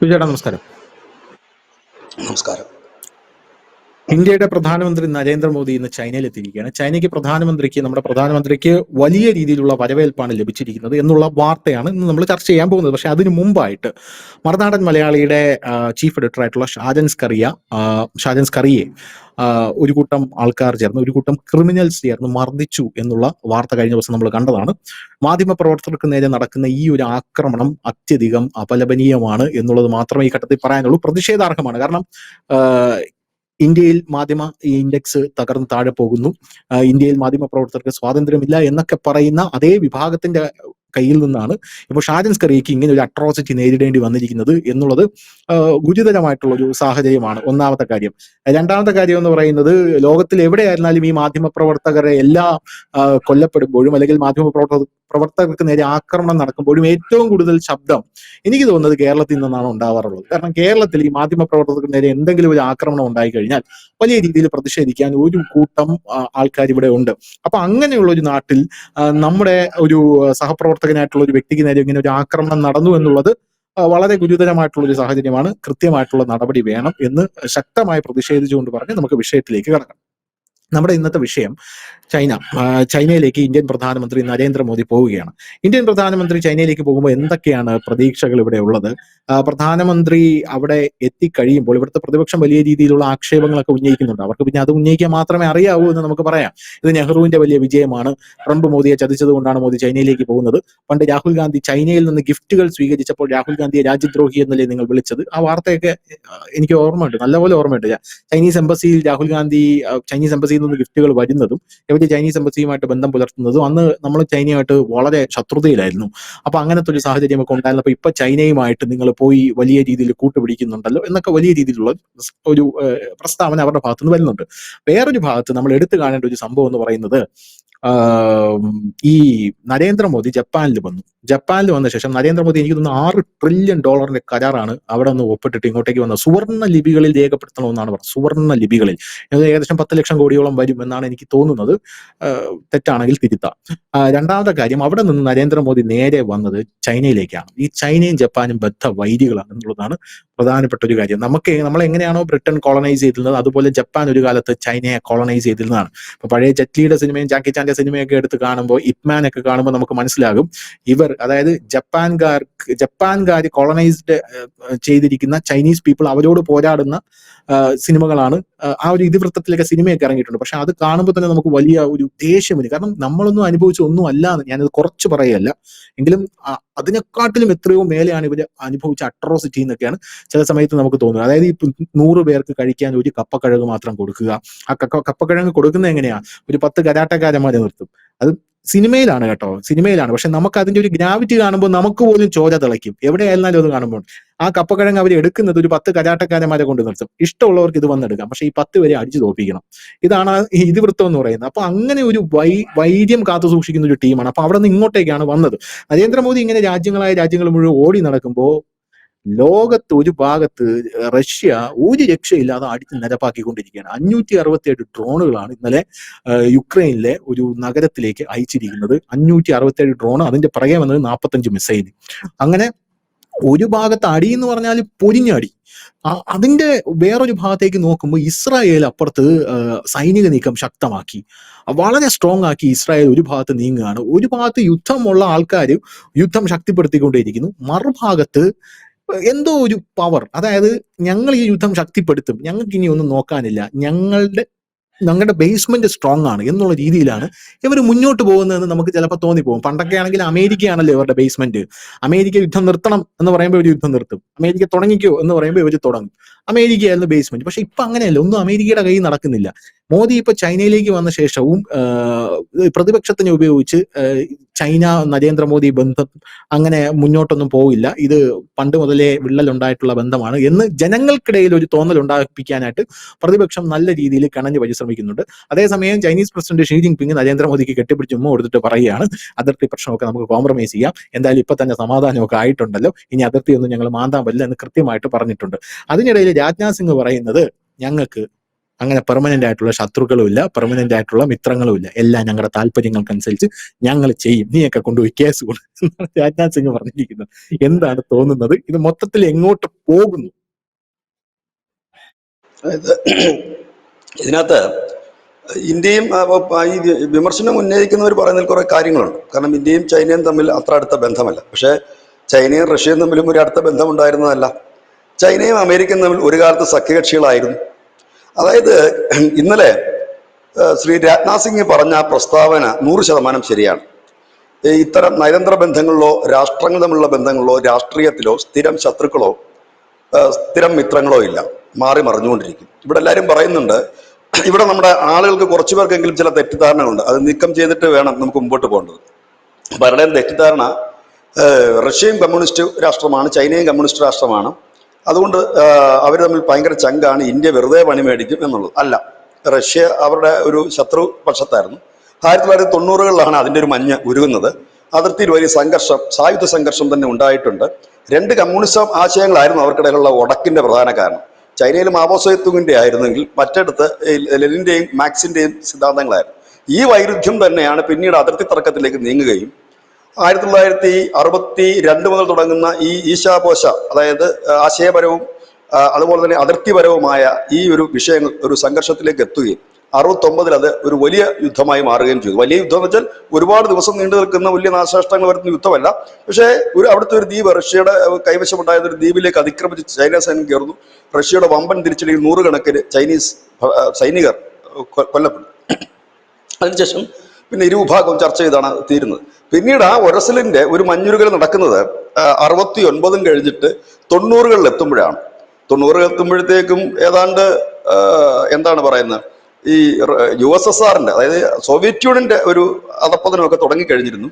ചേട്ടാ നമസ്കാരം. നമസ്കാരം. ഇന്ത്യയുടെ പ്രധാനമന്ത്രി നരേന്ദ്രമോദി ഇന്ന് ചൈനയിൽ എത്തിയിരിക്കുകയാണ്. നമ്മുടെ പ്രധാനമന്ത്രിക്ക് വലിയ രീതിയിലുള്ള വരവേൽപ്പാണ് ലഭിച്ചിരിക്കുന്നത് എന്നുള്ള വാർത്തയാണ് ഇന്ന് നമ്മൾ ചർച്ച ചെയ്യാൻ പോകുന്നത്. പക്ഷെ അതിനു മുമ്പായിട്ട് മറുനാടൻ മലയാളിയുടെ ചീഫ് എഡിറ്റർ ആയിട്ടുള്ള ഷാജൻ സ്കറിയെ ഒരു കൂട്ടം ആൾക്കാർ ചേർന്ന്, ഒരു കൂട്ടം ക്രിമിനൽസ് ചേർന്ന് മർദ്ദിച്ചു എന്നുള്ള വാർത്ത കഴിഞ്ഞ ദിവസം നമ്മൾ കണ്ടതാണ്. മാധ്യമപ്രവർത്തകർക്ക് നേരെ നടക്കുന്ന ഈ ഒരു ആക്രമണം അത്യധികം അപലപനീയമാണ് എന്നുള്ളത് മാത്രമേ ഈ ഘട്ടത്തിൽ പറയാനുള്ളൂ. പ്രതിഷേധാർഹമാണ്. കാരണം ഇന്ത്യയിൽ മാധ്യമ ഇൻഡെക്സ് തകർന്ന് താഴെ പോകുന്നു, ഇന്ത്യയിൽ മാധ്യമ പ്രവർത്തകർക്ക് സ്വാതന്ത്ര്യമില്ല എന്നൊക്കെ പറയുന്ന അതേ വിഭാഗത്തിന്റെ കയ്യിൽ നിന്നാണ് ഇപ്പോൾ ഷാജൻ സ്കറിയയ്ക്ക് ഇങ്ങനെ ഒരു അട്രോസിറ്റി നേരിടേണ്ടി വന്നിരിക്കുന്നത് എന്നുള്ളത് ഗുരുതരമായിട്ടുള്ള ഒരു സാഹചര്യമാണ്. ഒന്നാമത്തെ കാര്യം. രണ്ടാമത്തെ കാര്യം എന്ന് പറയുന്നത്, ലോകത്തിൽ എവിടെയായിരുന്നാലും ഈ മാധ്യമ പ്രവർത്തകരെ കൊല്ലപ്പെടുമ്പോഴും അല്ലെങ്കിൽ പ്രവർത്തകർക്ക് നേരെ ആക്രമണം നടക്കുമ്പോഴും ഏറ്റവും കൂടുതൽ ശബ്ദം എനിക്ക് തോന്നുന്നത് കേരളത്തിൽ നിന്നാണ് ഉണ്ടാവാറുള്ളത്. കാരണം കേരളത്തിൽ ഈ മാധ്യമ പ്രവർത്തകർക്ക് നേരെ എന്തെങ്കിലും ഒരു ആക്രമണം ഉണ്ടായി കഴിഞ്ഞാൽ വലിയ രീതിയിൽ പ്രതിഷേധിക്കാൻ ഒരു കൂട്ടം ആൾക്കാർ ഇവിടെ ഉണ്ട്. അപ്പൊ അങ്ങനെയുള്ള ഒരു നാട്ടിൽ നമ്മുടെ ഒരു സഹപ്രവർത്തകനായിട്ടുള്ള ഒരു വ്യക്തിക്ക് നേരെ ഇങ്ങനെ ഒരു ആക്രമണം നടന്നു എന്നുള്ളത് വളരെ ഗുരുതരമായിട്ടുള്ള ഒരു സാഹചര്യമാണ്. കൃത്യമായിട്ടുള്ള നടപടി വേണം എന്ന് ശക്തമായി പ്രതിഷേധിച്ചുകൊണ്ട് പറഞ്ഞ് നമുക്ക് വിഷയത്തിലേക്ക് കടക്കാം. നമ്മുടെ ഇന്നത്തെ വിഷയം ചൈനയിലേക്ക് ഇന്ത്യൻ പ്രധാനമന്ത്രി നരേന്ദ്രമോദി പോവുകയാണ്. ഇന്ത്യൻ പ്രധാനമന്ത്രി ചൈനയിലേക്ക് പോകുമ്പോൾ എന്തൊക്കെയാണ് പ്രതീക്ഷകൾ ഇവിടെ ഉള്ളത്? പ്രധാനമന്ത്രി അവിടെ എത്തിക്കഴിയുമ്പോൾ ഇവിടുത്തെ പ്രതിപക്ഷം വലിയ രീതിയിലുള്ള ആക്ഷേപങ്ങളൊക്കെ ഉന്നയിക്കുന്നുണ്ട്. അവർക്ക് പിന്നെ അത് ഉന്നയിക്കാൻ മാത്രമേ അറിയാവൂ എന്ന് നമുക്ക് പറയാം. ഇത് നെഹ്റുവിന്റെ വലിയ വിജയമാണ്, ട്രംപ് മോദിയെ ചതിച്ചത് കൊണ്ടാണ് മോദി ചൈനയിലേക്ക് പോകുന്നത്. പണ്ട് രാഹുൽ ഗാന്ധി ചൈനയിൽ നിന്ന് ഗിഫ്റ്റുകൾ സ്വീകരിച്ചപ്പോൾ രാഹുൽ ഗാന്ധിയെ രാജ്യദ്രോഹി എന്നല്ലേ നിങ്ങൾ വിളിച്ചത്? ആ വാർത്തയൊക്കെ എനിക്ക് ഓർമ്മയുണ്ട്, നല്ലപോലെ ഓർമ്മയുണ്ട്. ചൈനീസ് എംബസിയിൽ രാഹുൽ ഗാന്ധി ചൈനീസ് എംബസിയിൽ നിന്ന് ഗിഫ്റ്റുകൾ വരുന്നതും ഇവര് ചൈനീസ് എംബസിയുമായിട്ട് ബന്ധം പുലർത്തുന്നതും അന്ന് നമ്മൾ ചൈനയുമായിട്ട് വളരെ ശത്രുതയിലായിരുന്നു. അപ്പൊ അങ്ങനത്തെ ഒരു സാഹചര്യമൊക്കെ ഉണ്ടായിരുന്നപ്പോൾ ഇപ്പൊ ചൈനയുമായിട്ട് നിങ്ങൾ പോയി വലിയ രീതിയിൽ കൂട്ടുപിടിക്കുന്നുണ്ടല്ലോ എന്നൊക്കെ വലിയ രീതിയിലുള്ള ഒരു പ്രസ്താവന അവരുടെ ഭാഗത്തുനിന്ന് വരുന്നുണ്ട്. വേറൊരു ഭാഗത്ത് നമ്മൾ എടുത്തു കാണേണ്ട ഒരു സംഭവം എന്ന് പറയുന്നത്, ഈ നരേന്ദ്രമോദി ജപ്പാനിൽ വന്ന ശേഷം നരേന്ദ്രമോദി എനിക്ക് തോന്നുന്നു $6 ട്രില്യൺ കരാറാണ് അവിടെ നിന്ന് ഒപ്പിട്ടിട്ട് ഇങ്ങോട്ടേക്ക് വന്നത്. സുവർണ്ണ ലിപികളിൽ രേഖപ്പെടുത്തണമെന്നാണ് പറഞ്ഞത്. സുവർണ്ണ ലിപികളിൽ ഏകദേശം 10 ലക്ഷം കോടിയോളം വരും എന്നാണ് എനിക്ക് തോന്നുന്നത്. തെറ്റാണെങ്കിൽ തിരുത്താം. രണ്ടാമത്തെ കാര്യം, അവിടെ നിന്ന് നരേന്ദ്രമോദി നേരെ വന്നത് ചൈനയിലേക്കാണ്. ഈ ചൈനയും ജപ്പാനും ബദ്ധ വൈരികളാണ് എന്നുള്ളതാണ് പ്രധാനപ്പെട്ട ഒരു കാര്യം. നമ്മൾ എങ്ങനെയാണോ ബ്രിട്ടൻ കോളനൈസ് ചെയ്തിരുന്നത് അതുപോലെ ജപ്പാൻ ഒരു കാലത്ത് ചൈനയെ കോളനൈസ് ചെയ്തിരുന്നതാണ്. ഇപ്പൊ പഴയ ജെറ്റ്ലിയുടെ സിനിമയും ജാക്കി ചാന്റെ സിനിമയൊക്കെ എടുത്ത് കാണുമ്പോൾ, ഇപ്മാൻ ഒക്കെ കാണുമ്പോൾ നമുക്ക് മനസ്സിലാകും അതായത് ജപ്പാൻകാർ കോളനൈസ്ഡ് ചെയ്തിരിക്കുന്ന ചൈനീസ് പീപ്പിൾ അവരോട് പോരാടുന്ന സിനിമകളാണ്. ആ ഒരു ഇതിവൃത്തത്തിലൊക്കെ സിനിമയൊക്കെ ഇറങ്ങിയിട്ടുണ്ട്. പക്ഷെ അത് കാണുമ്പോൾ തന്നെ നമുക്ക് വലിയ ഒരു ദേഷ്യം വരും. കാരണം നമ്മളൊന്നും അനുഭവിച്ച ഒന്നും അല്ല എന്ന് ഞാനത് കുറച്ച് പറയല്ല, എങ്കിലും അതിനെക്കാട്ടിലും എത്രയോ മേലെയാണ് ഇവര് അനുഭവിച്ച അട്രോസിറ്റി എന്നൊക്കെയാണ് ചില സമയത്ത് നമുക്ക് തോന്നുന്നത്. അതായത് ഈ 100 പേർക്ക് കഴിക്കാൻ ഒരു കപ്പക്കിഴങ്ങ് മാത്രം കൊടുക്കുക. ആ കപ്പക്കിഴങ്ങ് കൊടുക്കുന്നത് എങ്ങനെയാ? ഒരു 10 കരാട്ടക്കാരന്മാരെ നിർത്തും. അത് സിനിമയിലാണ് കേട്ടോ, സിനിമയിലാണ്. പക്ഷെ നമുക്ക് അതിന്റെ ഒരു ഗ്രാവിറ്റി കാണുമ്പോൾ നമുക്ക് പോലും ചോര തിളയ്ക്കും. എവിടെയായിരുന്നാലും അത് കാണുമ്പോൾ ആ കപ്പക്കിഴങ്ങ് അവർ എടുക്കുന്നത് ഒരു 10 കരാട്ടക്കാരന്മാരെ കൊണ്ട് നിർത്തും. ഇഷ്ടമുള്ളവർക്ക് ഇത് വന്നെടുക്കാം, പക്ഷെ ഈ 10 പേരെ അടിച്ചു തോപ്പിക്കണം. ഇതാണ് ഈ ഇതിവൃത്തം എന്ന് പറയുന്നത്. അപ്പൊ അങ്ങനെ ഒരു വൈര്യം കാത്തു സൂക്ഷിക്കുന്ന ഒരു ടീമാണ്. അപ്പൊ അവിടെ നിന്ന് ഇങ്ങോട്ടേക്കാണ് വന്നത്. നരേന്ദ്രമോദി ഇങ്ങനെ രാജ്യങ്ങൾ മുഴുവൻ ഓടി നടക്കുമ്പോൾ ലോകത്ത് ഒരു ഭാഗത്ത് റഷ്യ ഒരു രക്ഷയില്ലാതെ അടിച്ച് നിരപ്പാക്കിക്കൊണ്ടിരിക്കുകയാണ്. 567 ഡ്രോണുകളാണ് ഇന്നലെ യുക്രൈനിലെ ഒരു നഗരത്തിലേക്ക് അയച്ചിരിക്കുന്നത്. 567 ഡ്രോൺ, അതിന്റെ പിറകെ വന്നത് 45 മിസൈൽ. അങ്ങനെ ഒരു ഭാഗത്ത് അടി എന്ന് പറഞ്ഞാൽ പൊരിഞ്ഞടി. അതിന്റെ വേറൊരു ഭാഗത്തേക്ക് നോക്കുമ്പോൾ ഇസ്രായേൽ അപ്പുറത്ത് സൈനിക നീക്കം ശക്തമാക്കി, വളരെ സ്ട്രോങ് ആക്കി ഇസ്രായേൽ ഒരു ഭാഗത്ത് നീങ്ങുകയാണ്. ഒരു ഭാഗത്ത് യുദ്ധമുള്ള ആൾക്കാർ യുദ്ധം ശക്തിപ്പെടുത്തിക്കൊണ്ടേയിരിക്കുന്നു, മറുഭാഗത്ത് എന്തോ ഒരു പവർ, അതായത് ഞങ്ങൾ ഈ യുദ്ധം ശക്തിപ്പെടുത്തും, ഞങ്ങൾക്ക് ഇനി ഒന്നും നോക്കാനില്ല, ഞങ്ങളുടെ ബേസ്മെന്റ് സ്ട്രോങ് ആണ് എന്നുള്ള രീതിയിലാണ് ഇവർ മുന്നോട്ട് പോകുന്നതെന്ന് നമുക്ക് ചിലപ്പോൾ തോന്നിപ്പോകും. പണ്ടൊക്കെ ആണെങ്കിൽ അമേരിക്കയാണല്ലോ ഇവരുടെ ബേസ്മെന്റ്. അമേരിക്ക യുദ്ധം നിർത്തണം എന്ന് പറയുമ്പോൾ ഇവർ യുദ്ധം നിർത്തും, അമേരിക്ക തുടങ്ങിക്കോ എന്ന് പറയുമ്പോൾ ഇവർ തുടങ്ങും. അമേരിക്കയായിരുന്നു ബേസ്മെന്റ്. പക്ഷെ ഇപ്പൊ അങ്ങനെയല്ല, ഒന്നും അമേരിക്കയുടെ കയ്യിൽ നടക്കുന്നില്ല. മോദി ഇപ്പൊ ചൈനയിലേക്ക് വന്ന ശേഷവും പ്രതിപക്ഷത്തിനെ ഉപയോഗിച്ച് ചൈന നരേന്ദ്രമോദി ബന്ധം അങ്ങനെ മുന്നോട്ടൊന്നും പോവില്ല, ഇത് പണ്ട് മുതലേ വിള്ളലുണ്ടായിട്ടുള്ള ബന്ധമാണ് എന്ന് ജനങ്ങൾക്കിടയിൽ ഒരു തോന്നൽ ഉണ്ടാക്കിപ്പിക്കാനായിട്ട് പ്രതിപക്ഷം നല്ല രീതിയിൽ കണഞ്ഞു പരിശ്രമിക്കുന്നുണ്ട്. അതേസമയം ചൈനീസ് പ്രസിഡന്റ് ഷീ ജിൻപിങ് നരേന്ദ്രമോദിക്ക് കെട്ടിപ്പിടിച്ച് ഉമ്മ കൊടുത്തിട്ട് പറയുകയാണ്, അതിർത്തി പ്രശ്നമൊക്കെ നമുക്ക് കോംപ്രമൈസ് ചെയ്യാം, എന്തായാലും ഇപ്പൊ തന്നെ സമാധാനമൊക്കെ ആയിട്ടുണ്ടല്ലോ, ഇനി അതിർത്തിയൊന്നും ഞങ്ങൾ മാന്താൻ പറ്റില്ല എന്ന് കൃത്യമായിട്ട് പറഞ്ഞിട്ടുണ്ട്. അതിനിടയിൽ രാജ്നാഥ് സിംഗ് പറയുന്നത്, ഞങ്ങൾക്ക് അങ്ങനെ പെർമനന്റ് ആയിട്ടുള്ള ശത്രുക്കളും ഇല്ല, പെർമനന്റ് ആയിട്ടുള്ള മിത്രങ്ങളും ഇല്ല. എല്ലാം ഞങ്ങളുടെ താല്പര്യങ്ങൾക്കനുസരിച്ച് ഞങ്ങൾ ചെയ്യും, നീയൊക്കെ കൊണ്ടുപോയി കേസ് കൊടുക്കും എന്നാണ് രാജ്നാഥ് സിംഗ് പറഞ്ഞിരിക്കുന്നത്. എന്താണ് തോന്നുന്നത്? ഇത് മൊത്തത്തിൽ എങ്ങോട്ട് പോകുന്നു? അതായത് ഇതിനകത്ത് ഇന്ത്യയും ഈ വിമർശനം ഉന്നയിക്കുന്നവർ പറയുന്നതിൽ കുറെ കാര്യങ്ങളുണ്ട്. കാരണം ഇന്ത്യയും ചൈനയും തമ്മിൽ അത്ര അടുത്ത ബന്ധമല്ല. പക്ഷേ ചൈനയും റഷ്യയും തമ്മിലും ഒരു അടുത്ത ബന്ധം ഉണ്ടായിരുന്നതല്ല. ചൈനയും അമേരിക്കയും തമ്മിൽ ഒരു കാലത്ത് സഖ്യകക്ഷികളായിരുന്നു. അതായത് ഇന്നലെ ശ്രീ രാജ്നാഥ് സിംഗ് പറഞ്ഞ ആ പ്രസ്താവന 100% ശരിയാണ്. ഇത്തരം നയതന്ത്ര ബന്ധങ്ങളിലോ രാഷ്ട്രങ്ങൾ തമ്മിലുള്ള ബന്ധങ്ങളിലോ രാഷ്ട്രീയത്തിലോ സ്ഥിരം ശത്രുക്കളോ സ്ഥിരം മിത്രങ്ങളോ ഇല്ല, മാറി മറിഞ്ഞുകൊണ്ടിരിക്കും. ഇവിടെ എല്ലാവരും പറയുന്നുണ്ട്, ഇവിടെ നമ്മുടെ ആളുകൾക്ക് കുറച്ചു പേർക്കെങ്കിലും ചില തെറ്റിദ്ധാരണകളുണ്ട്, അത് നീക്കം ചെയ്തിട്ട് വേണം നമുക്ക് മുമ്പോട്ട് പോകേണ്ടത്. പലരുടെയും തെറ്റിദ്ധാരണ റഷ്യയും കമ്മ്യൂണിസ്റ്റ് രാഷ്ട്രമാണ്, ചൈനയും കമ്മ്യൂണിസ്റ്റ് രാഷ്ട്രമാണ്, അതുകൊണ്ട് അവർ തമ്മിൽ ഭയങ്കര ചങ്കാണ്, ഇന്ത്യ വെറുതെ പണി മേടിക്കും എന്നുള്ളത്. അല്ല, റഷ്യ അവരുടെ ഒരു ശത്രു പക്ഷത്തായിരുന്നു. 1990-കളിലാണ് അതിൻ്റെ ഒരു മഞ്ഞ് ഉരുകുന്നത്. അതിർത്തിയിൽ വലിയ സംഘർഷം, സായുധ സംഘർഷം തന്നെ ഉണ്ടായിട്ടുണ്ട്. രണ്ട് കമ്മ്യൂണിസം ആശയങ്ങളായിരുന്നു അവർക്കിടയിലുള്ള ഉടക്കിന്റെ പ്രധാന കാരണം. ചൈനയിൽ മാവോസേത്തുങ്ങിന്റെ ആയിരുന്നെങ്കിൽ മറ്റിടത്ത് ലെനിന്റെയും മാക്സിന്റെയും സിദ്ധാന്തങ്ങളായിരുന്നു. ഈ വൈരുദ്ധ്യം തന്നെയാണ് പിന്നീട് അതിർത്തി തർക്കത്തിലേക്ക് നീങ്ങുകയും 1962 മുതൽ തുടങ്ങുന്ന ഈ ഈശാപോശ, അതായത് ആശയപരവും അതുപോലെ തന്നെ അതിർത്തിപരവുമായ ഈ ഒരു വിഷയങ്ങൾ ഒരു സംഘർഷത്തിലേക്ക് എത്തുകയും 69-ൽ അത് ഒരു വലിയ യുദ്ധമായി മാറുകയും ചെയ്തു. വലിയ യുദ്ധം എന്ന് വെച്ചാൽ ഒരുപാട് ദിവസം നീണ്ടു നിൽക്കുന്ന വലിയ നാശനഷ്ടങ്ങൾ വരുന്ന യുദ്ധമല്ല. പക്ഷേ അവിടുത്തെ ഒരു ദ്വീപ്, റഷ്യയുടെ കൈവശമുണ്ടായിരുന്ന ഒരു ദ്വീപിലേക്ക് അതിക്രമിച്ച് ചൈന സൈന്യം കയറുന്നു. റഷ്യയുടെ വമ്പൻ തിരിച്ചടിയിൽ 100 കണക്കിന് ചൈനീസ് സൈനികർ കൊല്ലപ്പെട്ടു. അതിനുശേഷം പിന്നെ ഇരുവിഭാഗവും ചർച്ച ചെയ്താണ് തീരുന്നത്. പിന്നീട് ആ ഒരസലിന്റെ ഒരു മഞ്ഞുരുകൽ നടക്കുന്നത് 69 കഴിഞ്ഞിട്ട് 90-കളിൽ എത്തുമ്പോഴാണ്. 90-കൾ എത്തുമ്പോഴത്തേക്കും ഏതാണ്ട് എന്താണ് പറയുന്നത്, ഈ USSRന്റെ, അതായത് സോവിയറ്റ് യൂണിയന്റെ ഒരു അധപ്പതനമൊക്കെ തുടങ്ങിക്കഴിഞ്ഞിരുന്നു.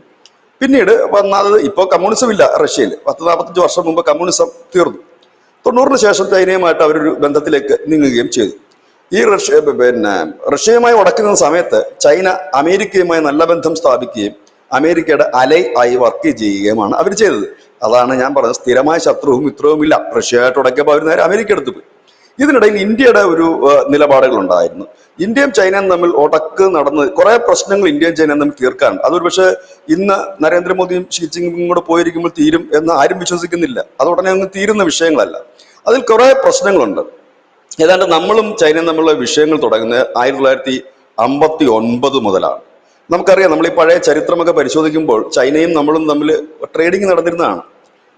പിന്നീട് വന്നത്, ഇപ്പോൾ കമ്മ്യൂണിസം ഇല്ല റഷ്യയിൽ. 10-45 വർഷം മുമ്പ് കമ്മ്യൂണിസം തീർന്നു. 90-ന് ശേഷം ചൈനയുമായിട്ട് അവരൊരു ബന്ധത്തിലേക്ക് നീങ്ങുകയും ചെയ്തു. ഈ റഷ്യയുമായി ഉടക്കുന്ന സമയത്ത് ചൈന അമേരിക്കയുമായി നല്ല ബന്ധം സ്ഥാപിക്കുകയും അമേരിക്കയുടെ അലൈ ആയി വർക്ക് ചെയ്യുകയുമാണ് അവർ ചെയ്തത്. അതാണ് ഞാൻ പറഞ്ഞത്, സ്ഥിരമായ ശത്രുവും മിത്രവും ഇല്ല. റഷ്യയായിട്ട് ഉടക്കിയപ്പോൾ അവർ നേരെ അമേരിക്ക എടുത്തു പോയി. ഇതിനിടയിൽ ഇന്ത്യയുടെ ഒരു നിലപാടുകൾ ഉണ്ടായിരുന്നു. ഇന്ത്യയും ചൈനയും തമ്മിൽ ഉടക്ക് നടന്ന് കുറെ പ്രശ്നങ്ങൾ ഇന്ത്യയും ചൈനയും തമ്മിൽ തീർക്കാനുണ്ട്. അതൊരു പക്ഷേ ഇന്ന് നരേന്ദ്രമോദിയും ഷീ ജിൻപിങ്ങും കൂടെ പോയിരിക്കുമ്പോൾ തീരും എന്ന് ആരും വിശ്വസിക്കുന്നില്ല. അത് ഉടനെ അങ്ങ് തീരുന്ന വിഷയങ്ങളല്ല. അതിൽ കുറെ പ്രശ്നങ്ങളുണ്ട്. ഏതാണ്ട് നമ്മളും ചൈനയും തമ്മിലുള്ള വിഷയങ്ങൾ തുടങ്ങുന്നത് 1959 മുതലാണ്. നമുക്കറിയാം, നമ്മൾ ഈ പഴയ ചരിത്രമൊക്കെ പരിശോധിക്കുമ്പോൾ ചൈനയും നമ്മളും തമ്മിൽ ട്രേഡിങ് നടന്നിരുന്നതാണ്.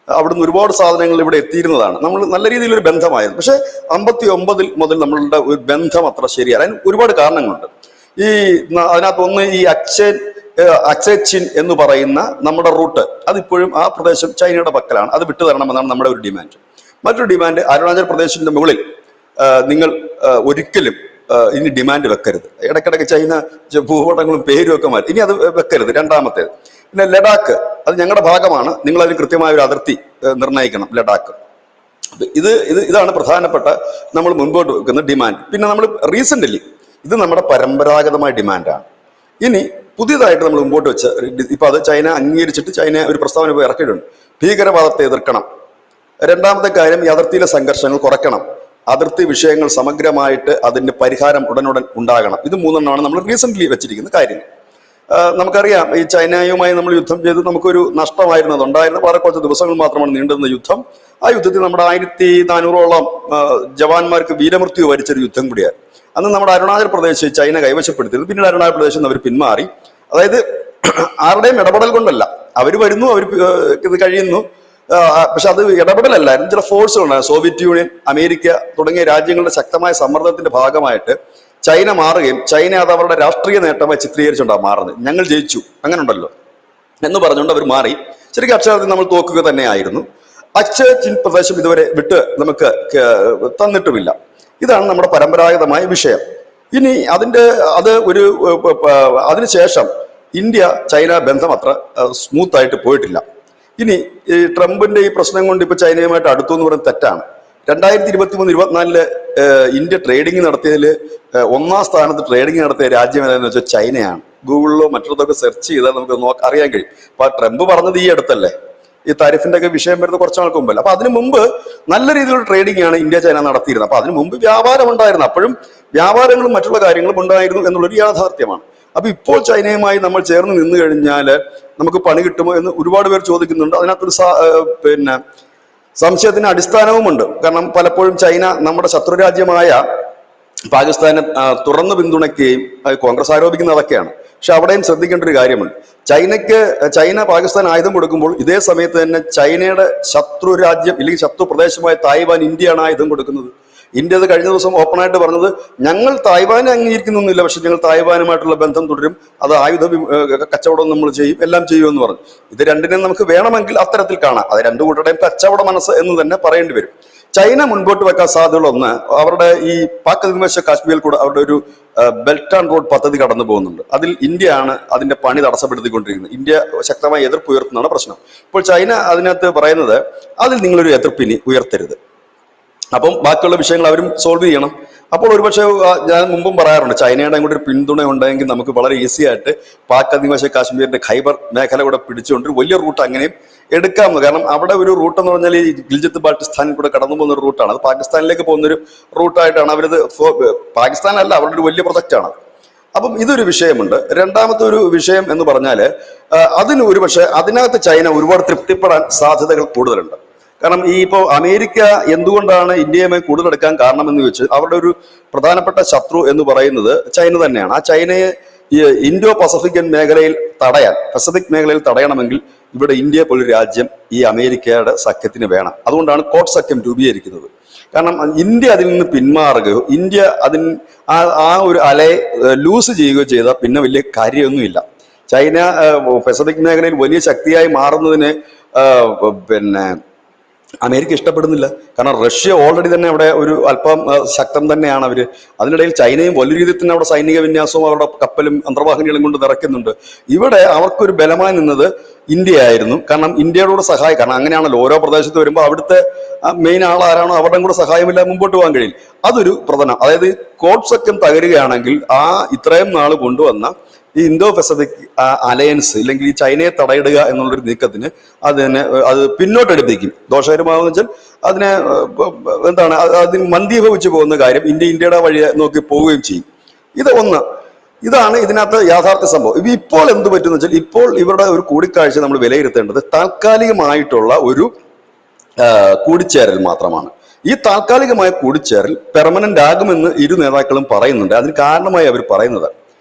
അവിടുന്ന് ഒരുപാട് സാധനങ്ങൾ ഇവിടെ എത്തിയിരുന്നതാണ്. നമ്മൾ നല്ല രീതിയിലൊരു ബന്ധമായിരുന്നു. പക്ഷെ 59 മുതൽ നമ്മളുടെ ഒരു ബന്ധം അത്ര ശരിയല്ല. അതിന് ഒരുപാട് കാരണങ്ങളുണ്ട്. അതിനകത്തൊന്ന് ഈ അക്സേച്ചിൻ എന്ന് പറയുന്ന നമ്മുടെ റൂട്ട്, അതിപ്പോഴും ആ പ്രദേശം ചൈനയുടെ പക്കലാണ്. അത് വിട്ടു തരണമെന്നാണ് നമ്മുടെ ഒരു ഡിമാൻഡ്. മറ്റൊരു ഡിമാൻഡ്, അരുണാചൽ പ്രദേശിന്റെ മുകളിൽ നിങ്ങൾ ഒരിക്കലും ഇനി ഡിമാൻഡ് വെക്കരുത്. ഇടയ്ക്കിടയ്ക്ക് ചൈന ഭൂപടങ്ങളും പേരും ഒക്കെ മാറ്റി, ഇനി അത് വെക്കരുത്. രണ്ടാമത്തേത്, പിന്നെ ലഡാക്ക്, അത് ഞങ്ങളുടെ ഭാഗമാണ്, നിങ്ങൾ അതിന് കൃത്യമായ ഒരു അതിർത്തി നിർണ്ണയിക്കണം, ലഡാക്ക്. ഇതാണ് പ്രധാനപ്പെട്ട നമ്മൾ മുൻപോട്ട് വെക്കുന്ന ഡിമാൻഡ്. പിന്നെ നമ്മൾ റീസെന്റ്ലി, ഇത് നമ്മുടെ പരമ്പരാഗതമായ ഡിമാൻഡാണ്. ഇനി പുതിയതായിട്ട് നമ്മൾ മുമ്പോട്ട് വെച്ച, ഇപ്പൊ അത് ചൈന അംഗീകരിച്ചിട്ട് ചൈന ഒരു പ്രസ്താവന പോയി ഇറക്കിയിട്ടുണ്ട്, ഭീകരവാദത്തെ എതിർക്കണം. രണ്ടാമത്തെ കാര്യം, ഈ അതിർത്തിയിലെ സംഘർഷങ്ങൾ കുറയ്ക്കണം. അതിർത്തി വിഷയങ്ങൾ സമഗ്രമായിട്ട് അതിന്റെ പരിഹാരം ഉടനുടൻ ഉണ്ടാകണം. ഇത് മൂന്നെണ്ണമാണ് നമ്മൾ റീസെന്റ് വെച്ചിരിക്കുന്ന കാര്യങ്ങൾ. നമുക്കറിയാം, ഈ ചൈനയുമായി നമ്മൾ യുദ്ധം ചെയ്ത് നമുക്കൊരു നഷ്ടമായിരുന്നു. അതുണ്ടായിരുന്ന വളരെ കുറച്ച് ദിവസങ്ങൾ മാത്രമാണ് നീണ്ടുന്ന യുദ്ധം. ആ യുദ്ധത്തിൽ നമ്മുടെ 1400-ഓളം ജവാന്മാർക്ക് വീരമൃത്യു വരിച്ചൊരു യുദ്ധം കൂടിയായിരുന്നു. അന്ന് നമ്മുടെ അരുണാചൽ പ്രദേശ് ചൈന കൈവശപ്പെടുത്തിയിരുന്നു. പിന്നീട് അരുണാചൽ പ്രദേശിൽ നിന്ന് അവർ പിന്മാറി. അതായത് ആരുടെയും ഇടപെടൽ കൊണ്ടല്ല, അവർ വരുന്നു, അവർ ഇത് കഴിയുന്നു. പക്ഷെ അത് ഇടപെടലല്ലായിരുന്നു, ചില ഫോഴ്സുകളുണ്ടായിരുന്നു. സോവിയറ്റ് യൂണിയൻ, അമേരിക്ക തുടങ്ങിയ രാജ്യങ്ങളുടെ ശക്തമായ സമ്മർദ്ദത്തിന്റെ ഭാഗമായിട്ട് ചൈന മാറുകയും ചൈന അത് അവരുടെ രാഷ്ട്രീയ നേട്ടമായി ചിത്രീകരിച്ചുകൊണ്ടാണ് മാറുന്നത്. ഞങ്ങൾ ജയിച്ചു, അങ്ങനെ ഉണ്ടല്ലോ എന്ന് പറഞ്ഞുകൊണ്ട് അവർ മാറി. ശരിക്കും അക്ഷരാർത്ഥത്തിൽ നമ്മൾ തോക്കുക തന്നെയായിരുന്നു. അക്സേച്ചിൻ പ്രദേശം ഇതുവരെ വിട്ട് നമുക്ക് തന്നിട്ടുമില്ല. ഇതാണ് നമ്മുടെ പരമ്പരാഗതമായ വിഷയം. ഇനി അതിനുശേഷം ഇന്ത്യ ചൈന ബന്ധം അത്ര സ്മൂത്തായിട്ട് പോയിട്ടില്ല. ഇനി ഈ ട്രംപിന്റെ ഈ പ്രശ്നം കൊണ്ട് ഇപ്പൊ ചൈനയുമായിട്ട് അടുത്തു എന്ന് പറയുന്നത് തെറ്റാണ്. 2023-24 ഇന്ത്യ ട്രേഡിംഗ് നടത്തിയതിൽ 1-ാം സ്ഥാനത്ത് ട്രേഡിംഗ് നടത്തിയ രാജ്യം ഏതാണെന്ന് വെച്ചാൽ ചൈനയാണ്. ഗൂഗിളിലോ മറ്റൊക്കെ സെർച്ച് ചെയ്താൽ നമുക്ക് അറിയാൻ കഴിയും. അപ്പൊ ട്രംപ് പറഞ്ഞത് ഈ അടുത്തല്ലേ, ഈ താരിഫിന്റെ ഒക്കെ വിഷയം വരുന്ന കുറച്ച് നാൾക്ക് മുമ്പല്ല. അപ്പൊ അതിനു മുമ്പ് നല്ല രീതിയിലുള്ള ട്രേഡിംഗ് ആണ് ഇന്ത്യ ചൈന നടത്തിയിരുന്നത്. അപ്പൊ അതിനു മുമ്പ് വ്യാപാരം ഉണ്ടായിരുന്നു, അപ്പോഴും വ്യാപാരങ്ങളും മറ്റുള്ള കാര്യങ്ങളും ഉണ്ടായിരുന്നു എന്നുള്ളൊരു യാഥാർത്ഥ്യമാണ്. അപ്പൊ ഇപ്പോൾ ചൈനയുമായി നമ്മൾ ചേർന്ന് നിന്ന് കഴിഞ്ഞാൽ നമുക്ക് പണി കിട്ടുമോ എന്ന് ഒരുപാട് പേർ ചോദിക്കുന്നുണ്ട്. അതിനകത്തൊരു പിന്നെ സംശയത്തിന് അടിസ്ഥാനവുമുണ്ട്. കാരണം പലപ്പോഴും ചൈന നമ്മുടെ ശത്രുരാജ്യമായ പാകിസ്ഥാനെ തുറന്നു പിന്തുണയ്ക്കുകയും കോൺഗ്രസ് ആരോപിക്കുന്നത് അതൊക്കെയാണ്. പക്ഷെ അവിടെയും ശ്രദ്ധിക്കേണ്ട ഒരു കാര്യമുണ്ട്. ചൈന പാകിസ്ഥാൻ ആയുധം കൊടുക്കുമ്പോൾ ഇതേ സമയത്ത് തന്നെ ചൈനയുടെ ശത്രു രാജ്യം അല്ലെങ്കിൽ ശത്രു പ്രദേശമായ തായ്വാൻ ഇന്ത്യയാണ് ആയുധം കൊടുക്കുന്നത്. ഇന്ത്യ അത് കഴിഞ്ഞ ദിവസം ഓപ്പണായിട്ട് പറഞ്ഞത്, ഞങ്ങൾ തായ്വാനെ അംഗീകരിക്കുന്നൊന്നുമില്ല, പക്ഷെ ഞങ്ങൾ തായ്വാനുമായിട്ടുള്ള ബന്ധം തുടരും, അത് ആയുധ കച്ചവടം നമ്മൾ ചെയ്യും, എല്ലാം ചെയ്യുമെന്ന് പറഞ്ഞു. ഇത് രണ്ടിനെയും നമുക്ക് വേണമെങ്കിൽ അത്തരത്തിൽ കാണാം. അത് രണ്ടു കൂട്ടരുടെയും കച്ചവട മനസ്സ് എന്ന് തന്നെ പറയേണ്ടി വരും. ചൈന മുൻപോട്ട് വെക്കാൻ സാധ്യതയുള്ള അവരുടെ ഈ പാക് അധിനിവേശ കാശ്മീരിൽ കൂടെ അവരുടെ ഒരു ബെൽറ്റ് ആൻഡ് റോഡ് പദ്ധതി കടന്നു പോകുന്നുണ്ട്. അതിൽ ഇന്ത്യയാണ് അതിന്റെ പണി തടസ്സപ്പെടുത്തിക്കൊണ്ടിരിക്കുന്നത്. ഇന്ത്യ ശക്തമായി എതിർപ്പ് ഉയർത്തുന്നതാണ് പ്രശ്നം. ഇപ്പോൾ ചൈന അതിനകത്ത് പറയുന്നത്, അതിൽ നിങ്ങളൊരു എതിർപ്പിനി ഉയർത്തരുത്, അപ്പം ബാക്കിയുള്ള വിഷയങ്ങൾ അവരും സോൾവ് ചെയ്യണം. അപ്പോൾ ഒരുപക്ഷെ ഞാൻ മുമ്പും പറയാറുണ്ട്, ചൈനയുടെ കൂടെ ഒരു പിന്തുണ ഉണ്ടെങ്കിൽ നമുക്ക് വളരെ ഈസി ആയിട്ട് പാക് അധിനിവേശ കാശ്മീരിന്റെ ഖൈബർ മേഖല കൂടെ പിടിച്ചുകൊണ്ട് ഒരു വലിയ റൂട്ട് അങ്ങനെയും എടുക്കാമെന്ന്. കാരണം അവിടെ ഒരു റൂട്ട് എന്ന് പറഞ്ഞാൽ ഈ ഗിൽജിത്ത് ബാൾട്ടിസ്ഥാനിൽ കൂടെ കടന്നു പോകുന്ന ഒരു റൂട്ടാണ്. അത് പാകിസ്ഥാനിലേക്ക് പോകുന്നൊരു റൂട്ടായിട്ടാണ് അവരത്, പാകിസ്ഥാനല്ല, അവരുടെ ഒരു വലിയ പ്രൊജക്റ്റാണ്. അപ്പം ഇതൊരു വിഷയമുണ്ട്. രണ്ടാമത്തെ ഒരു വിഷയം എന്ന് പറഞ്ഞാൽ അതിന് ഒരുപക്ഷെ അതിനകത്ത് ചൈന ഒരുപാട് തൃപ്തിപ്പെടാൻ സാധ്യതകൾ കൂടുതലുണ്ട്. കാരണം ഈ ഇപ്പോൾ അമേരിക്ക എന്തുകൊണ്ടാണ് ഇന്ത്യയുമായി കൂടുതൽ എടുക്കാൻ കാരണമെന്ന് ചോദിച്ചാൽ അവരുടെ ഒരു പ്രധാനപ്പെട്ട ശത്രു എന്ന് പറയുന്നത് ചൈന തന്നെയാണ്. ആ ചൈനയെ ഈ ഇൻഡോ പസഫിക്കൻ മേഖലയിൽ പസഫിക് മേഖലയിൽ തടയണമെങ്കിൽ ഇവിടെ ഇന്ത്യ പോലൊരു രാജ്യം ഈ അമേരിക്കയുടെ സഖ്യത്തിന് വേണം. അതുകൊണ്ടാണ് കോഡ് സഖ്യം രൂപീകരിക്കുന്നത്. കാരണം ഇന്ത്യ അതിൽ നിന്ന് പിന്മാറുകയോ ഇന്ത്യ ആ ഒരു അലയെ ലൂസ് ചെയ്യുകയോ ചെയ്താൽ പിന്നെ വലിയ കാര്യമൊന്നുമില്ല. ചൈന പസഫിക് മേഖലയിൽ വലിയ ശക്തിയായി മാറുന്നതിന് പിന്നെ അമേരിക്ക ഇഷ്ടപ്പെടുന്നില്ല. കാരണം റഷ്യ ഓൾറെഡി തന്നെ അവിടെ ഒരു അല്പം ശക്തം തന്നെയാണ് അവര്. അതിനിടയിൽ ചൈനയും വലിയ രീതിയിൽ തന്നെ അവിടെ സൈനിക വിന്യാസവും അവരുടെ കപ്പലും അന്തർവാഹിനികളും കൊണ്ട് നിറയ്ക്കുന്നുണ്ട്. ഇവിടെ അവർക്കൊരു ബലമായി നിന്നത് ഇന്ത്യ ആയിരുന്നു. കാരണം ഇന്ത്യയോട് സഹായം, കാരണം അങ്ങനെയാണല്ലോ ഓരോ പ്രദേശത്ത് വരുമ്പോൾ അവിടുത്തെ മെയിൻ ആളാരാണോ അവരുടെ കൂടെ സഹായമില്ല മുമ്പോട്ട് പോകാൻ കഴിയും. അതൊരു പ്രധാനം. അതായത് കോഡ് സഖ്യം തകരുകയാണെങ്കിൽ ഇത്രയും നാൾ കൊണ്ടുവന്ന ഈ ഇന്തോ പസഫിക് അലയൻസ് ഇല്ലെങ്കിൽ ഈ ചൈനയെ തടയിടുക എന്നുള്ളൊരു നീക്കത്തിന് അത് പിന്നോട്ടെടുപ്പിക്കും. ദോഷകരമാകുന്ന വെച്ചാൽ അതിനെ അതിന് മന്ദീഭവിച്ചു പോകുന്ന കാര്യം ഇന്ത്യയുടെ വഴിയെ നോക്കി പോവുകയും ചെയ്യും. ഇതാണ് ഇതിനകത്ത് യാഥാർത്ഥ്യ സംഭവം. ഇപ്പോൾ എന്ത് പറ്റുന്ന വെച്ചാൽ ഇപ്പോൾ ഇവരുടെ ഒരു കൂടിക്കാഴ്ച നമ്മൾ വിലയിരുത്തേണ്ടത് താൽക്കാലികമായിട്ടുള്ള ഒരു കൂടിച്ചേരൽ മാത്രമാണ്. ഈ താൽക്കാലികമായ കൂടിച്ചേരൽ പെർമനന്റ് ആകുമെന്ന് ഇരു നേതാക്കളും പറയുന്നുണ്ട്. അതിന് കാരണമായി അവർ പറയുന്നത്,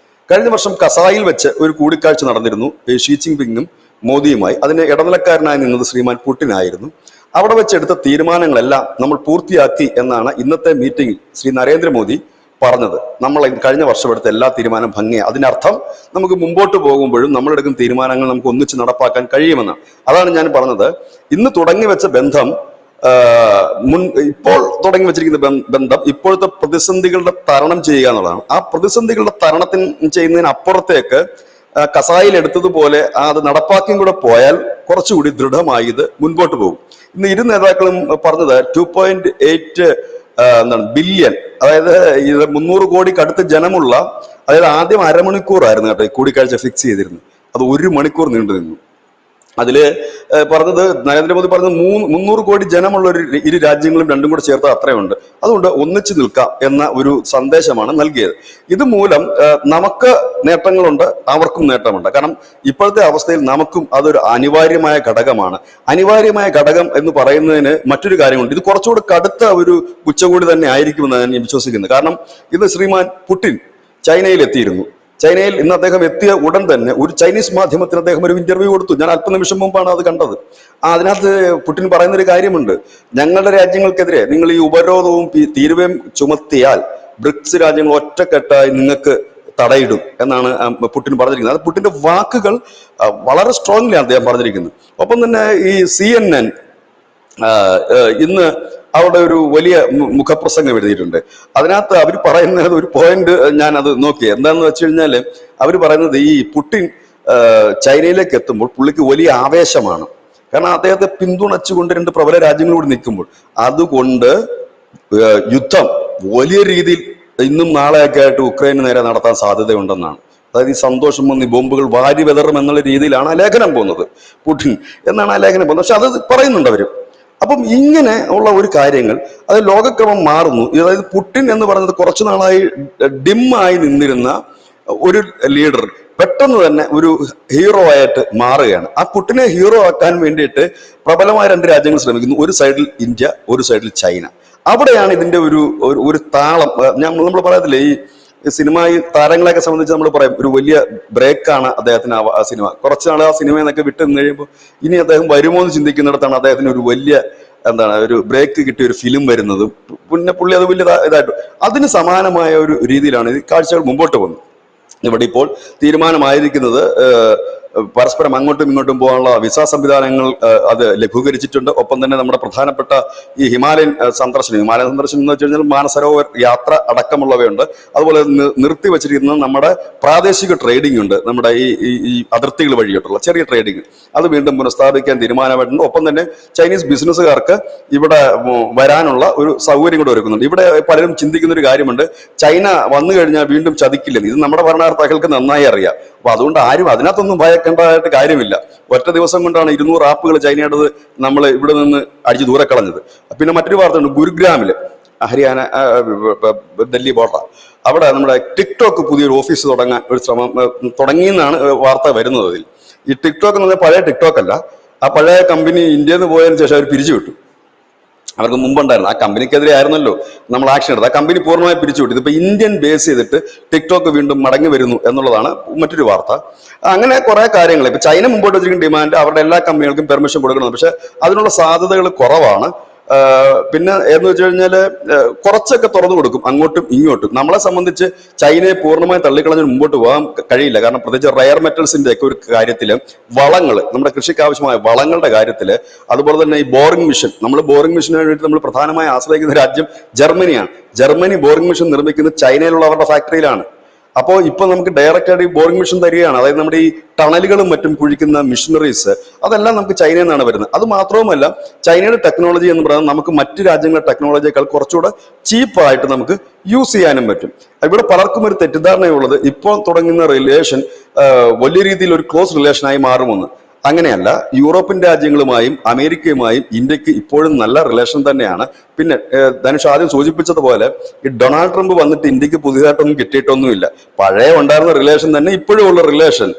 കഴിഞ്ഞ വർഷം കസായിൽ വെച്ച് ഒരു കൂടിക്കാഴ്ച നടന്നിരുന്നു ഷീ ജിൻപിങ്ങും മോദിയുമായി. അതിന് ഇടനിലക്കാരനായി നിന്നത് ശ്രീമാൻ പുടിനായിരുന്നു. അവിടെ വെച്ചെടുത്ത തീരുമാനങ്ങളെല്ലാം നമ്മൾ പൂർത്തിയാക്കി എന്നാണ് ഇന്നത്തെ മീറ്റിംഗിൽ ശ്രീ നരേന്ദ്രമോദി പറഞ്ഞത്. നമ്മൾ കഴിഞ്ഞ വർഷം എടുത്ത എല്ലാ തീരുമാനം ഭംഗിയാണ്. അതിനർത്ഥം നമുക്ക് മുമ്പോട്ട് പോകുമ്പോഴും നമ്മളെടുക്കുന്ന തീരുമാനങ്ങൾ നമുക്ക് ഒന്നിച്ച് നടപ്പാക്കാൻ കഴിയുമെന്നാണ്. അതാണ് ഞാൻ പറഞ്ഞത്. ഇന്ന് തുടങ്ങി വെച്ച ബന്ധം ഇപ്പോൾ തുടങ്ങി വെച്ചിരിക്കുന്ന ബന്ധം ഇപ്പോഴത്തെ പ്രതിസന്ധികളുടെ തരണം ചെയ്യുക എന്നുള്ളതാണ്. ആ പ്രതിസന്ധികളുടെ തരണത്തിന് ചെയ്യുന്നതിന് അപ്പുറത്തേക്ക് കസായിൽ എടുത്തതുപോലെ അത് നടപ്പാക്കിയും കൂടെ പോയാൽ കുറച്ചുകൂടി ദൃഢമായി ഇത് മുൻപോട്ട് പോകും. ഇന്ന് ഇരു നേതാക്കളും പറഞ്ഞത് 2.8 ബില്യൺ, അതായത് 300 കോടിക്ക് അടുത്ത് ജനമുള്ള, അതായത് ആദ്യം അരമണിക്കൂറായിരുന്നു കേട്ടോ ഈ കൂടിക്കാഴ്ച ഫിക്സ് ചെയ്തിരുന്നത്. അത് 1 മണിക്കൂർ നീണ്ടു നിന്നു. അതില് പറഞ്ഞത് നരേന്ദ്രമോദി പറഞ്ഞത് 300 കോടി ജനമുള്ള ഇരു രാജ്യങ്ങളും രണ്ടും കൂടെ ചേർത്ത് അത്രയുണ്ട്. അതുകൊണ്ട് ഒന്നിച്ചു നിൽക്കാം എന്ന ഒരു സന്ദേശമാണ് നൽകിയത്. ഇതുമൂലം നമുക്ക് നേട്ടങ്ങളുണ്ട്, അവർക്കും നേട്ടമുണ്ട്. കാരണം ഇപ്പോഴത്തെ അവസ്ഥയിൽ നമുക്കും അതൊരു അനിവാര്യമായ ഘടകമാണ്. അനിവാര്യമായ ഘടകം എന്ന് പറയുന്നതിന് മറ്റൊരു കാര്യമുണ്ട്. ഇത് കുറച്ചുകൂടി കടുത്ത ഒരു ഉച്ചകോടി തന്നെ ആയിരിക്കുമെന്നാണ് ഞാൻ വിശ്വസിക്കുന്നത്. കാരണം ഇത് ശ്രീമാൻ പുടിൻ ചൈനയിൽ എത്തിയിരുന്നു. ചൈനയിൽ ഇന്ന് അദ്ദേഹം എത്തിയ ഉടൻ തന്നെ ഒരു ചൈനീസ് മാധ്യമത്തിന് അദ്ദേഹം ഒരു ഇന്റർവ്യൂ കൊടുത്തു. ഞാൻ അല്പനിമിഷം മുമ്പാണ് അത് കണ്ടത്. അതിനകത്ത് പുടിൻ പറയുന്നൊരു കാര്യമുണ്ട്, ഞങ്ങളുടെ രാജ്യങ്ങൾക്കെതിരെ നിങ്ങൾ ഈ ഉപരോധവും തീരുവയും ചുമത്തിയാൽ ബ്രിക്സ് രാജ്യങ്ങൾ ഒറ്റക്കെട്ടായി നിങ്ങൾക്ക് തടയിടും എന്നാണ് പുടിൻ പറഞ്ഞിരിക്കുന്നത്. അത് പുടിന്റെ വാക്കുകൾ വളരെ സ്ട്രോങ്ലി ആണ് അദ്ദേഹം പറഞ്ഞിരിക്കുന്നത്. ഒപ്പം തന്നെ ഈ CNN ഇന്ന് അവിടെ ഒരു വലിയ മുഖപ്രസംഗം എഴുതിയിട്ടുണ്ട്. അതിനകത്ത് അവർ പറയുന്നത് ഒരു പോയിന്റ് ഞാൻ അത് നോക്കി. എന്താണെന്ന് വെച്ച് കഴിഞ്ഞാൽ അവർ പറയുന്നത് ഈ പുടിൻ ചൈനയിലേക്ക് എത്തുമ്പോൾ പുള്ളിക്ക് വലിയ ആവേശമാണ്. കാരണം അദ്ദേഹത്തെ പിന്തുണച്ചുകൊണ്ട് 2 പ്രബല രാജ്യങ്ങളോട് നിൽക്കുമ്പോൾ അതുകൊണ്ട് യുദ്ധം വലിയ രീതിയിൽ ഇന്നും നാളെയൊക്കെ ആയിട്ട് ഉക്രൈന് നേരെ നടത്താൻ സാധ്യതയുണ്ടെന്നാണ്. അതായത് ഈ സന്തോഷം വന്ന് ഈ ബോംബുകൾ വാരി വിതറും എന്നുള്ള രീതിയിലാണ് ആ ലേഖനം പോകുന്നത്, പുടിൻ എന്നാണ് ആ ലേഖനം പോകുന്നത്. പക്ഷെ അത് പറയുന്നുണ്ട് അവർ. അപ്പം ഇങ്ങനെ ഉള്ള ഒരു കാര്യങ്ങൾ, അത് ലോകക്രമം മാറുന്നു. അതായത് പുടിൻ എന്ന് പറയുന്നത് കുറച്ചു നാളായി ഡിമ്മായി നിന്നിരുന്ന ഒരു ലീഡർ പെട്ടെന്ന് തന്നെ ഒരു ഹീറോ ആയിട്ട് മാറുകയാണ്. ആ പുടിനെ ഹീറോ ആക്കാൻ വേണ്ടിയിട്ട് പ്രബലമായ രണ്ട് രാജ്യങ്ങൾ ശ്രമിക്കുന്നു. ഒരു സൈഡിൽ ഇന്ത്യ, ഒരു സൈഡിൽ ചൈന. അവിടെയാണ് ഇതിന്റെ ഒരു താളം. നമ്മൾ പറയത്തില്ലേ, ഈ സിനിമ, ഈ താരങ്ങളെയൊക്കെ സംബന്ധിച്ച് നമ്മൾ പറയും ഒരു വലിയ ബ്രേക്കാണ് അദ്ദേഹത്തിന് ആ സിനിമ. കുറച്ചുനാൾ ആ സിനിമയിൽ നിന്നൊക്കെ വിട്ടു നിന്ന് കഴിയുമ്പോൾ ഇനി അദ്ദേഹം വരുമോ എന്ന് ചിന്തിക്കുന്നിടത്താണ് അദ്ദേഹത്തിന് ഒരു വലിയ ഒരു ബ്രേക്ക് കിട്ടിയ ഒരു ഫിലിം വരുന്നത്. പിന്നെ പുള്ളി അത് വലിയ ഇതായിട്ട് അതിന് സമാനമായ ഒരു രീതിയിലാണ് ഈ കാഴ്ചകൾ മുമ്പോട്ട് പോകുന്നത്. ഇവിടെ ഇപ്പോൾ തീരുമാനമായിരിക്കുന്നത് പരസ്പരം അങ്ങോട്ടും ഇങ്ങോട്ടും പോകാനുള്ള വിസ സംവിധാനങ്ങൾ അത് ലഘൂകരിച്ചിട്ടുണ്ട്. ഒപ്പം തന്നെ നമ്മുടെ പ്രധാനപ്പെട്ട ഈ ഹിമാലയൻ സന്ദർശനം എന്ന് വെച്ച് കഴിഞ്ഞാൽ മാനസരോവർ യാത്ര അടക്കമുള്ളവയുണ്ട്. അതുപോലെ നിർത്തിവച്ചിരിക്കുന്ന നമ്മുടെ പ്രാദേശിക ട്രേഡിംഗ് ഉണ്ട്, നമ്മുടെ ഈ അതിർത്തികൾ വഴിയിട്ടുള്ള ചെറിയ ട്രേഡിംഗ്, അത് വീണ്ടും പുനഃസ്ഥാപിക്കാൻ തീരുമാനമായിട്ടുണ്ട്. ഒപ്പം തന്നെ ചൈനീസ് ബിസിനസ്സുകാർക്ക് ഇവിടെ വരാനുള്ള ഒരു സൗകര്യം കൂടെ ഒരുക്കുന്നുണ്ട്. ഇവിടെ പലരും ചിന്തിക്കുന്ന ഒരു കാര്യമുണ്ട്, ചൈന വന്നു കഴിഞ്ഞാൽ വീണ്ടും ചതിക്കില്ലെന്ന്. ഇത് നമ്മുടെ ഭരണകർത്താക്കൾക്ക് നന്നായി അറിയാം. അപ്പൊ അതുകൊണ്ട് ആരും അതിനകത്തൊന്നും ഭയക്കേണ്ടതായിട്ട് കാര്യമില്ല. ഒറ്റ ദിവസം കൊണ്ടാണ് 200 ആപ്പുകൾ ചൈനയുടേത് നമ്മൾ ഇവിടെ നിന്ന് അടിച്ചു ദൂരെ കളഞ്ഞത്. പിന്നെ മറ്റൊരു വാർത്തയുണ്ട്, ഗുരുഗ്രാമില്, ഹരിയാന ഡൽഹി ബോർഡർ, അവിടെ നമ്മുടെ ടിക്ടോക്ക് പുതിയൊരു ഓഫീസ് തുടങ്ങാൻ ഒരു ശ്രമം തുടങ്ങിയെന്നാണ് വാർത്ത വരുന്നത്. അതിൽ ഈ ടിക്ടോക്ക് എന്ന് പറഞ്ഞാൽ പഴയ ടിക്ടോക്ക് അല്ല, ആ പഴയ കമ്പനി ഇന്ത്യയിൽ നിന്ന് പോയതിനു ശേഷം അവർ പിരിച്ചുവിട്ടു. അവർക്ക് മുമ്പുണ്ടായിരുന്നു, ആ കമ്പനിക്കെതിരെ ആയിരുന്നല്ലോ നമ്മൾ ആക്ഷൻ എടുത്തത്. ആ കമ്പനി പൂർണ്ണമായി പിരിച്ചുവിട്ടു. ഇതിപ്പോ ഇന്ത്യൻ ബേസ് ചെയ്തിട്ട് ടിക്ടോക്ക് വീണ്ടും മടങ്ങി വരുന്നു എന്നുള്ളതാണ് മറ്റൊരു വാർത്ത. അങ്ങനെ കുറെ കാര്യങ്ങൾ ഇപ്പൊ ചൈന മുമ്പോട്ട് വെച്ചിരിക്കുന്ന ഡിമാൻഡ് അവരുടെ എല്ലാ കമ്പനികൾക്കും പെർമിഷൻ കൊടുക്കണം. പക്ഷെ അതിനുള്ള സാധ്യതകൾ കുറവാണ്. പിന്നെ എന്ന് വെച്ച് കഴിഞ്ഞാൽ കുറച്ചൊക്കെ തുറന്നു കൊടുക്കും അങ്ങോട്ടും ഇങ്ങോട്ടും. നമ്മളെ സംബന്ധിച്ച് ചൈനയെ പൂർണ്ണമായും തള്ളിക്കളഞ്ഞ് മുമ്പോട്ട് പോകാൻ കഴിയില്ല. കാരണം പ്രത്യേകിച്ച് റയർ മെറ്റൽസിന്റെ ഒക്കെ ഒരു കാര്യത്തില്, വളങ്ങൾ, നമ്മുടെ കൃഷിക്ക് ആവശ്യമായ വളങ്ങളുടെ കാര്യത്തില്, അതുപോലെ തന്നെ ഈ ബോറിംഗ് മെഷീൻ, നമ്മൾ ബോറിംഗ് മെഷീന് വേണ്ടിയിട്ട് നമ്മൾ പ്രധാനമായി ആശ്രയിക്കുന്ന രാജ്യം ജർമ്മനിയാണ്. ജർമ്മനി ബോറിംഗ് മെഷീൻ നിർമ്മിക്കുന്നത് ചൈനയിലുള്ള അവരുടെ ഫാക്ടറിയിലാണ്. അപ്പോൾ ഇപ്പൊ നമുക്ക് ഡയറക്റ്റ് ആയിട്ട് ഈ ബോറിംഗ് മെഷീൻ തരികയാണ്. അതായത് നമ്മുടെ ഈ ടണലുകളും മറ്റും കുഴിക്കുന്ന മെഷീനറീസ്, അതെല്ലാം നമുക്ക് ചൈനയിൽ നിന്നാണ് വരുന്നത്. അത് മാത്രവുമല്ല, ചൈനയുടെ ടെക്നോളജി എന്ന് പറയുന്നത് നമുക്ക് മറ്റു രാജ്യങ്ങളുടെ ടെക്നോളജിയേക്കാൾ കുറച്ചുകൂടെ ചീപ്പായിട്ട് നമുക്ക് യൂസ് ചെയ്യാനും പറ്റും. ഇവിടെ പലർക്കും ഒരു തെറ്റിദ്ധാരണയുള്ളത് ഇപ്പോൾ തുടങ്ങുന്ന റിലേഷൻ വലിയ രീതിയിൽ ഒരു ക്ലോസ് റിലേഷനായി മാറുമെന്ന്. അങ്ങനെയല്ല. യൂറോപ്യൻ രാജ്യങ്ങളുമായും അമേരിക്കയുമായും ഇന്ത്യക്ക് ഇപ്പോഴും നല്ല റിലേഷൻ തന്നെയാണ്. പിന്നെ ധനുഷ് ആദ്യം സൂചിപ്പിച്ചതുപോലെ ഈ ഡൊണാൾഡ് ട്രംപ് വന്നിട്ട് ഇന്ത്യക്ക് പുതിയതായിട്ടൊന്നും കിട്ടിയിട്ടൊന്നുമില്ല. പഴയ ഉണ്ടായിരുന്ന റിലേഷൻ തന്നെ ഇപ്പോഴും ഉള്ള റിലേഷൻ.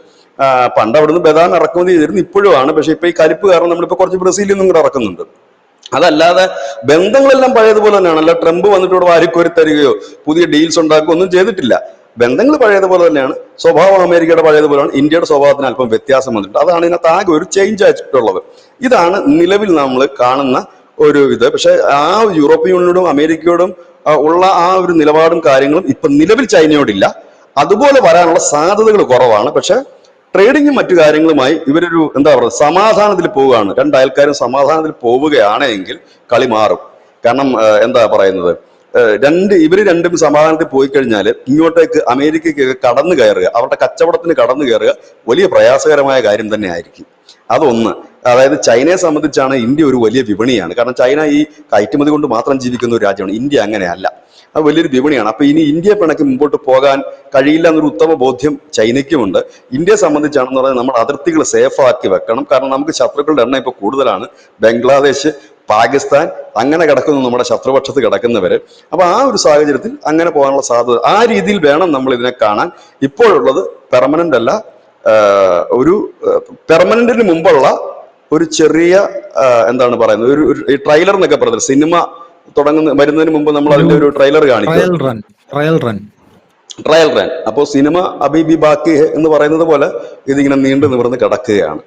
പണ്ട് അവിടുന്ന് ബദാം ഇറക്കുമതി ചെയ്തിരുന്നു, ഇപ്പോഴും. പക്ഷെ ഇപ്പൊ ഈ കലിപ്പ് കാരണം നമ്മളിപ്പോ കുറച്ച് ബ്രസീലിൽ നിന്നും കൂടെ ഇറക്കുന്നുണ്ട്. അതല്ലാതെ ബന്ധങ്ങളെല്ലാം പഴയതുപോലെ തന്നെയാണ്. അല്ല ട്രംപ് വന്നിട്ട് ഇവിടെ വാരിക്കോരി തരികയോ പുതിയ ഡീൽസ് ഉണ്ടാക്കുകയോ ഒന്നും ചെയ്തിട്ടില്ല. ബന്ധങ്ങൾ പഴയതുപോലെ തന്നെയാണ്. സ്വഭാവം അമേരിക്കയുടെ പഴയതുപോലെയാണ്. ഇന്ത്യയുടെ സ്വഭാവത്തിന് അല്പം വ്യത്യാസം വന്നിട്ടുണ്ട്. അതാണ് ഇതിനകത്ത് ആകെ ഒരു ചേഞ്ച് ആയിട്ടുള്ളത്. ഇതാണ് നിലവിൽ നമ്മൾ കാണുന്ന ഒരു ഇത്. പക്ഷെ ആ യൂറോപ്യൻ യൂണിയനോടും അമേരിക്കയോടും ഉള്ള ആ ഒരു നിലപാടും കാര്യങ്ങളും ഇപ്പൊ നിലവിൽ ചൈനയോടില്ല. അതുപോലെ വരാനുള്ള സാധ്യതകൾ കുറവാണ്. പക്ഷെ ട്രേഡിങ്ങും മറ്റു കാര്യങ്ങളുമായി ഇവരൊരു സമാധാനത്തിൽ പോവുകയാണ്. രണ്ട് അയൽക്കാരും സമാധാനത്തിൽ പോവുകയാണെങ്കിൽ കളി മാറും. കാരണം ഇവര് രണ്ടും സമാധാനത്തിൽ പോയി കഴിഞ്ഞാൽ ഇങ്ങോട്ടേക്ക് അമേരിക്കയ്ക്ക് കടന്നു കയറുക, അവരുടെ കച്ചവടത്തിന് കടന്നു കയറുക വലിയ പ്രയാസകരമായ കാര്യം തന്നെ ആയിരിക്കും. അതൊന്ന്. അതായത് ചൈനയെ സംബന്ധിച്ചാണ് ഇന്ത്യ ഒരു വലിയ വിപണിയാണ്. കാരണം ചൈന ഈ കയറ്റുമതി കൊണ്ട് മാത്രം ജീവിക്കുന്ന ഒരു രാജ്യമാണ്. ഇന്ത്യ അങ്ങനെയല്ല, അത് വലിയൊരു വിപണിയാണ്. അപ്പൊ ഇനി ഇന്ത്യയെ പിണക്കി മുമ്പോട്ട് പോകാൻ കഴിയില്ല എന്നൊരു ഉത്തമ ബോധ്യം ചൈനയ്ക്കുമുണ്ട്. ഇന്ത്യയെ സംബന്ധിച്ചാണെന്ന് പറഞ്ഞാൽ നമ്മൾ അതിർത്തികൾ സേഫ് ആക്കി വെക്കണം. കാരണം നമുക്ക് ശത്രുക്കളുടെ എണ്ണം ഇപ്പൊ കൂടുതലാണ്. ബംഗ്ലാദേശ്, പാകിസ്ഥാൻ, അങ്ങനെ കിടക്കുന്നു നമ്മുടെ ശത്രുപക്ഷത്ത് കിടക്കുന്നവര്. അപ്പൊ ആ ഒരു സാഹചര്യത്തിൽ അങ്ങനെ പോകാനുള്ള സാധ്യത, ആ രീതിയിൽ വേണം നമ്മൾ ഇതിനെ കാണാൻ. ഇപ്പോഴുള്ളത് പെർമനന്റ് അല്ല, ഒരു പെർമനന്റിന് മുമ്പുള്ള ഒരു ചെറിയ ഒരു ട്രെയിലർ എന്നൊക്കെ പറഞ്ഞത്, സിനിമ വരുന്നതിന് മുമ്പ് നമ്മൾ അതിന്റെ ഒരു ട്രെയിലർ കാണിക്കും, ട്രയൽ റൺ. അപ്പോൾ സിനിമ അബി ബി ബാക്കി എന്ന് പറയുന്നത് പോലെ ഇതിങ്ങനെ നീണ്ടു നിവർന്ന് കിടക്കുകയാണ്.